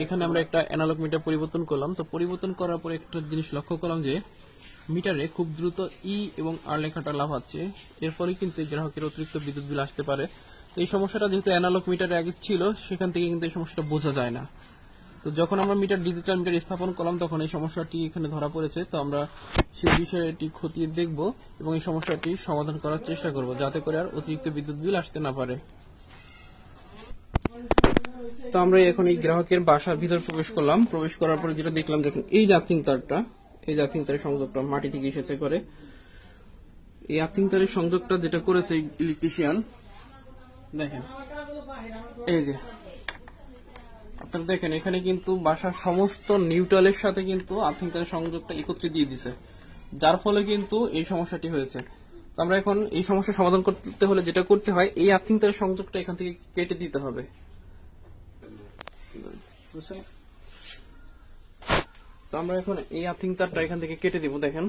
এখানে আমরা একটা অ্যানালগ মিটার পরিবর্তন করলাম। তো পরিবর্তন করার পরে একটা জিনিস লক্ষ্য করলাম যে মিটারে খুব দ্রুত ই এবং আর লেখাটা লাফাচ্ছে। এর ফলে কিন্তু গ্রাহকের অতিরিক্ত বিদ্যুৎ বিল আসতে পারে। তো এই সমস্যাটা যেহেতু অ্যানালগ মিটারে আগে ছিল, সেখান থেকে কিন্তু এই সমস্যাটা বোঝা যায় না। তো যখন আমরা ডিজিটাল মিটার স্থাপন করলাম তখন এই সমস্যাটি এখানে ধরা পড়েছে। তো আমরা সেই বিষয়টি খতিয়ে দেখব এবং এই সমস্যাটি সমাধান করার চেষ্টা করব, যাতে করে আর অতিরিক্ত বিদ্যুৎ বিল আসতে না পারে। তো আমরা এখন এই গ্রাহকের বাসার ভিতর প্রবেশ করলাম। প্রবেশ করার পরে যেটা দেখলাম, দেখুন এই আর্থিং তারটা, এই আর্থিং তারের সংযোগটা মাটি থেকে এসেছে করে। এই আর্থিং তারের সংযোগটা যেটা করেছে ইলেকট্রিশিয়ান, দেখেন এই যে আপনারা দেখেন এখানে কিন্তু বাসার সমস্ত নিউট্রালের সাথে কিন্তু আর্থিং তারের সংযোগটা একত্রে দিয়ে দিছে, যার ফলে কিন্তু এই সমস্যাটি হয়েছে। তো আমরা এখন এই সমস্যার সমাধান করতে হলে যেটা করতে হয়, এই আর্থিং তারের সংযোগটা এখান থেকে কেটে দিতে হবে। তো আমরা এখন এই আর্থিং তারটা এখান থেকে কেটে দিব। দেখেন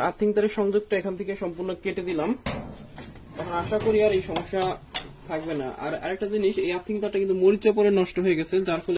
আর্থিং তারের সংযোগটা এখান থেকে সম্পূর্ণ কেটে দিলাম। এখন আশা করি আর এই সমস্যা থাকবে না। আর আরেকটা জিনিস, এই আর্থিং তারটা কিন্তু মরিচা পরে নষ্ট হয়ে গেছে, যার ফলে